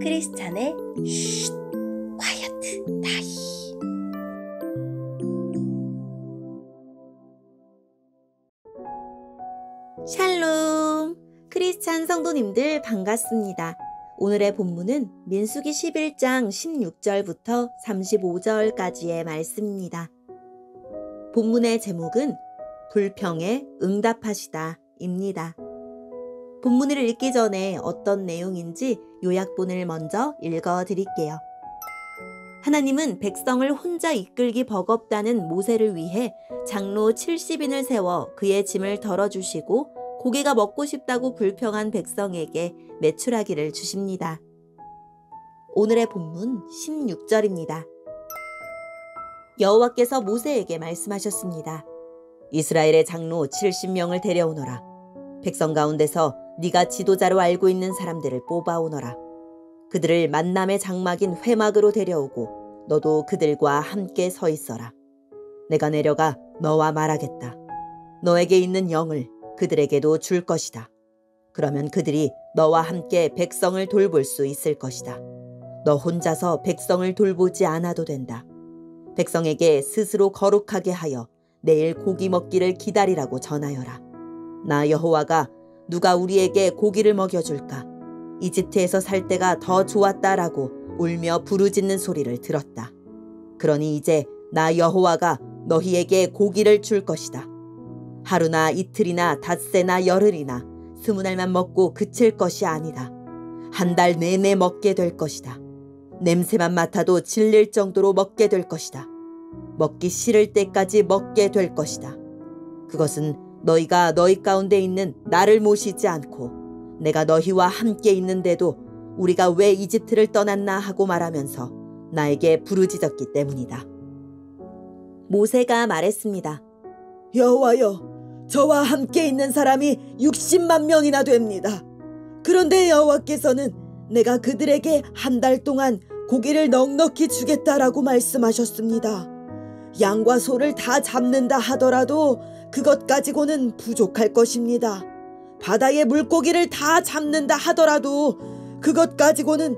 크리스찬의 쉿 콰이어트 타임. 샬롬! 크리스찬 성도님들 반갑습니다. 오늘의 본문은 민수기 11장 16절부터 35절까지의 말씀입니다. 본문의 제목은 불평에 응답하시다 입니다. 본문을 읽기 전에 어떤 내용인지 요약본을 먼저 읽어드릴게요. 하나님은 백성을 혼자 이끌기 버겁다는 모세를 위해 장로 70인을 세워 그의 짐을 덜어주시고 고기가 먹고 싶다고 불평한 백성에게 메추라기를 주십니다. 오늘의 본문 16절입니다. 여호와께서 모세에게 말씀하셨습니다. 이스라엘의 장로 70명을 데려오너라. 백성 가운데서 네가 지도자로 알고 있는 사람들을 뽑아오너라. 그들을 만남의 장막인 회막으로 데려오고 너도 그들과 함께 서 있어라. 내가 내려가 너와 말하겠다. 너에게 있는 영을 그들에게도 줄 것이다. 그러면 그들이 너와 함께 백성을 돌볼 수 있을 것이다. 너 혼자서 백성을 돌보지 않아도 된다. 백성에게 스스로 거룩하게 하여 내일 고기 먹기를 기다리라고 전하여라. 나 여호와가 누가 우리에게 고기를 먹여줄까? 이집트에서 살 때가 더 좋았다라고 울며 부르짖는 소리를 들었다. 그러니 이제 나 여호와가 너희에게 고기를 줄 것이다. 하루나 이틀이나 닷새나 열흘이나 20날만 먹고 그칠 것이 아니다. 한 달 내내 먹게 될 것이다. 냄새만 맡아도 질릴 정도로 먹게 될 것이다. 먹기 싫을 때까지 먹게 될 것이다. 그것은 너희가 너희 가운데 있는 나를 모시지 않고 내가 너희와 함께 있는데도 우리가 왜 이집트를 떠났나 하고 말하면서 나에게 부르짖었기 때문이다. 모세가 말했습니다. 여호와여, 저와 함께 있는 사람이 60만 명이나 됩니다. 그런데 여호와께서는 내가 그들에게 한 달 동안 고기를 넉넉히 주겠다라고 말씀하셨습니다. 양과 소를 다 잡는다 하더라도 그것 가지고는 부족할 것입니다. 바다의 물고기를 다 잡는다 하더라도 그것 가지고는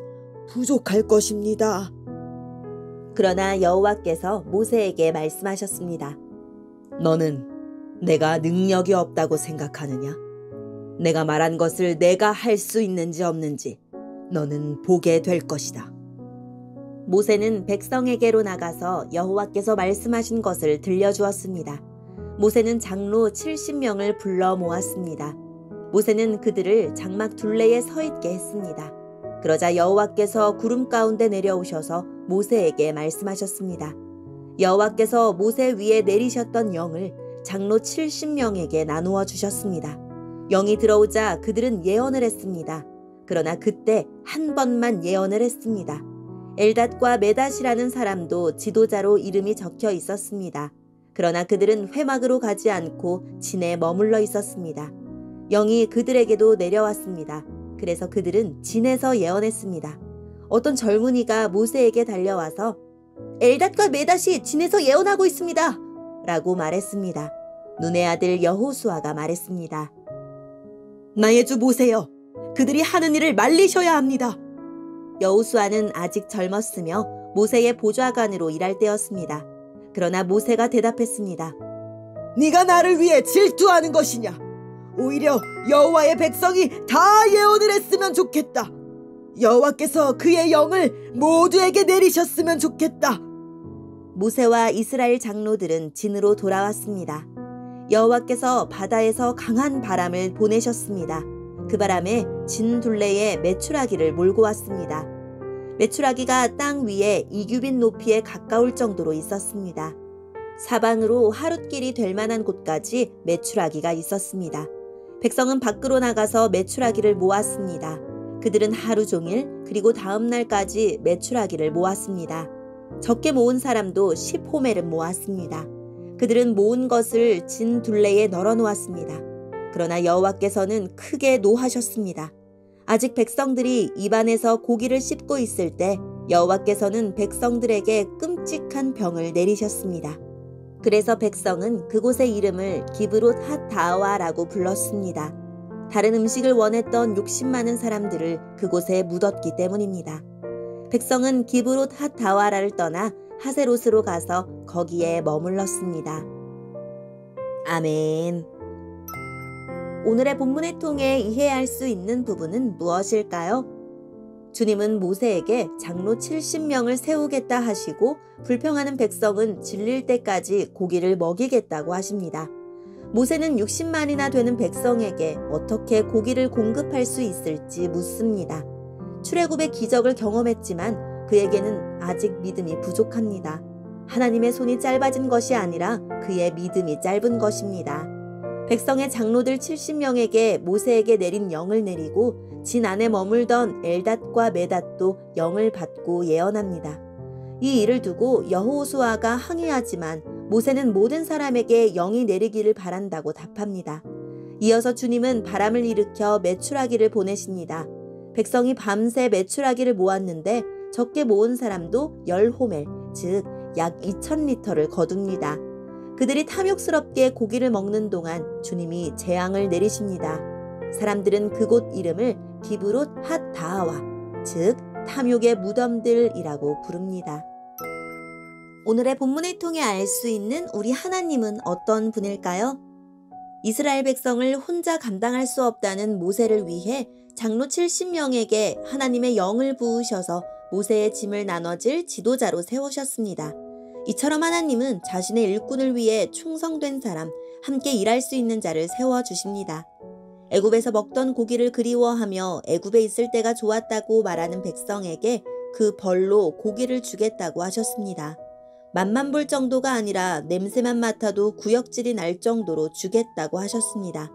부족할 것입니다. 그러나 여호와께서 모세에게 말씀하셨습니다. 너는 내가 능력이 없다고 생각하느냐? 내가 말한 것을 내가 할 수 있는지 없는지 너는 보게 될 것이다. 모세는 백성에게로 나가서 여호와께서 말씀하신 것을 들려주었습니다. 모세는 장로 70명을 불러 모았습니다. 모세는 그들을 장막 둘레에 서 있게 했습니다. 그러자 여호와께서 구름 가운데 내려오셔서 모세에게 말씀하셨습니다. 여호와께서 모세 위에 내리셨던 영을 장로 70명에게 나누어 주셨습니다. 영이 들어오자 그들은 예언을 했습니다. 그러나 그때 한 번만 예언을 했습니다. 엘닷과 메닷이라는 사람도 지도자로 이름이 적혀 있었습니다. 그러나 그들은 회막으로 가지 않고 진에 머물러 있었습니다. 영이 그들에게도 내려왔습니다. 그래서 그들은 진에서 예언했습니다. 어떤 젊은이가 모세에게 달려와서 엘닷과 메닷이 진에서 예언하고 있습니다. 라고 말했습니다. 눈의 아들 여호수아가 말했습니다. 나의 주 모세여, 그들이 하는 일을 말리셔야 합니다. 여호수아는 아직 젊었으며 모세의 보좌관으로 일할 때였습니다. 그러나 모세가 대답했습니다. 네가 나를 위해 질투하는 것이냐? 오히려 여호와의 백성이 다 예언을 했으면 좋겠다. 여호와께서 그의 영을 모두에게 내리셨으면 좋겠다. 모세와 이스라엘 장로들은 진으로 돌아왔습니다. 여호와께서 바다에서 강한 바람을 보내셨습니다. 그 바람에 진 둘레에 메추라기를 몰고 왔습니다. 메추라기가 땅 위에 2규빗 높이에 가까울 정도로 있었습니다. 사방으로 하룻길이 될 만한 곳까지 메추라기가 있었습니다. 백성은 밖으로 나가서 메추라기를 모았습니다. 그들은 하루 종일 그리고 다음 날까지 메추라기를 모았습니다. 적게 모은 사람도 10호멜은 모았습니다. 그들은 모은 것을 진 둘레에 널어 놓았습니다. 그러나 여호와께서는 크게 노하셨습니다. 아직 백성들이 입안에서 고기를 씹고 있을 때 여호와께서는 백성들에게 끔찍한 병을 내리셨습니다. 그래서 백성은 그곳의 이름을 기브롯 핫다와라고 불렀습니다. 다른 음식을 원했던 욕심 많은 사람들을 그곳에 묻었기 때문입니다. 백성은 기브롯 핫다와라를 떠나 하세롯으로 가서 거기에 머물렀습니다. 아멘. 오늘의 본문을 통해 이해할 수 있는 부분은 무엇일까요? 주님은 모세에게 장로 70명을 세우겠다 하시고 불평하는 백성은 질릴 때까지 고기를 먹이겠다고 하십니다. 모세는 60만이나 되는 백성에게 어떻게 고기를 공급할 수 있을지 묻습니다. 출애굽의 기적을 경험했지만 그에게는 아직 믿음이 부족합니다. 하나님의 손이 짧아진 것이 아니라 그의 믿음이 짧은 것입니다. 백성의 장로들 70명에게 모세에게 내린 영을 내리고 진 안에 머물던 엘닷과 메닷도 영을 받고 예언합니다. 이 일을 두고 여호수아가 항의하지만 모세는 모든 사람에게 영이 내리기를 바란다고 답합니다. 이어서 주님은 바람을 일으켜 메추라기를 보내십니다. 백성이 밤새 메추라기를 모았는데 적게 모은 사람도 10호멜, 즉 약 2000리터를 거둡니다. 그들이 탐욕스럽게 고기를 먹는 동안 주님이 재앙을 내리십니다. 사람들은 그곳 이름을 기브롯 핫다와, 즉 탐욕의 무덤들이라고 부릅니다. 오늘의 본문을 통해 알 수 있는 우리 하나님은 어떤 분일까요? 이스라엘 백성을 혼자 감당할 수 없다는 모세를 위해 장로 70명에게 하나님의 영을 부으셔서 모세의 짐을 나눠질 지도자로 세우셨습니다. 이처럼 하나님은 자신의 일꾼을 위해 충성된 사람, 함께 일할 수 있는 자를 세워주십니다. 애굽에서 먹던 고기를 그리워하며 애굽에 있을 때가 좋았다고 말하는 백성에게 그 벌로 고기를 주겠다고 하셨습니다. 맛만 볼 정도가 아니라 냄새만 맡아도 구역질이 날 정도로 주겠다고 하셨습니다.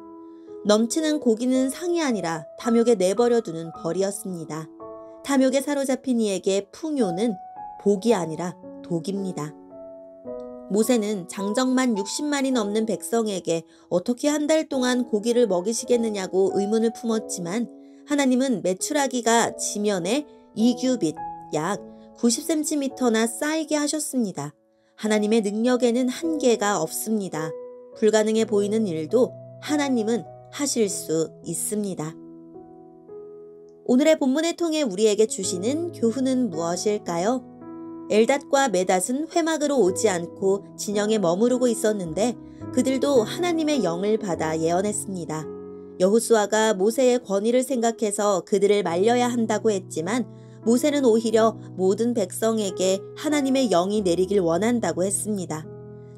넘치는 고기는 상이 아니라 탐욕에 내버려두는 벌이었습니다. 탐욕에 사로잡힌 이에게 풍요는 복이 아니라 독입니다. 모세는 장정만 60만이 넘는 백성에게 어떻게 한 달 동안 고기를 먹이시겠느냐고 의문을 품었지만 하나님은 메추라기가 지면에 2규빗 약 90cm나 쌓이게 하셨습니다. 하나님의 능력에는 한계가 없습니다. 불가능해 보이는 일도 하나님은 하실 수 있습니다. 오늘의 본문을 통해 우리에게 주시는 교훈은 무엇일까요? 엘닷과 메닷은 회막으로 오지 않고 진영에 머무르고 있었는데 그들도 하나님의 영을 받아 예언했습니다. 여호수아가 모세의 권위를 생각해서 그들을 말려야 한다고 했지만 모세는 오히려 모든 백성에게 하나님의 영이 내리길 원한다고 했습니다.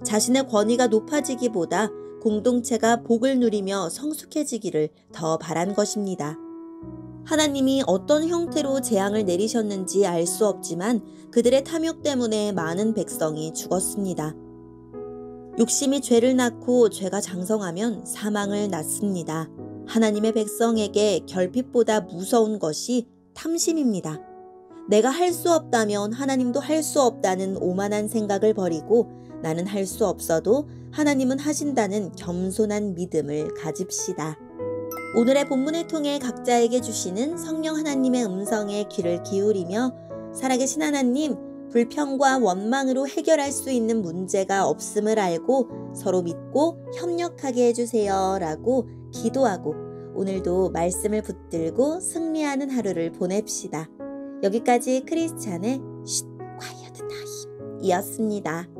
자신의 권위가 높아지기보다 공동체가 복을 누리며 성숙해지기를 더 바란 것입니다. 하나님이 어떤 형태로 재앙을 내리셨는지 알 수 없지만 그들의 탐욕 때문에 많은 백성이 죽었습니다. 욕심이 죄를 낳고 죄가 장성하면 사망을 낳습니다. 하나님의 백성에게 결핍보다 무서운 것이 탐심입니다. 내가 할 수 없다면 하나님도 할 수 없다는 오만한 생각을 버리고 나는 할 수 없어도 하나님은 하신다는 겸손한 믿음을 가집시다. 오늘의 본문을 통해 각자에게 주시는 성령 하나님의 음성에 귀를 기울이며 살아계신 하나님, 불평과 원망으로 해결할 수 있는 문제가 없음을 알고 서로 믿고 협력하게 해주세요 라고 기도하고 오늘도 말씀을 붙들고 승리하는 하루를 보냅시다. 여기까지 크리스찬의 쉿 콰이어트 타임 이었습니다.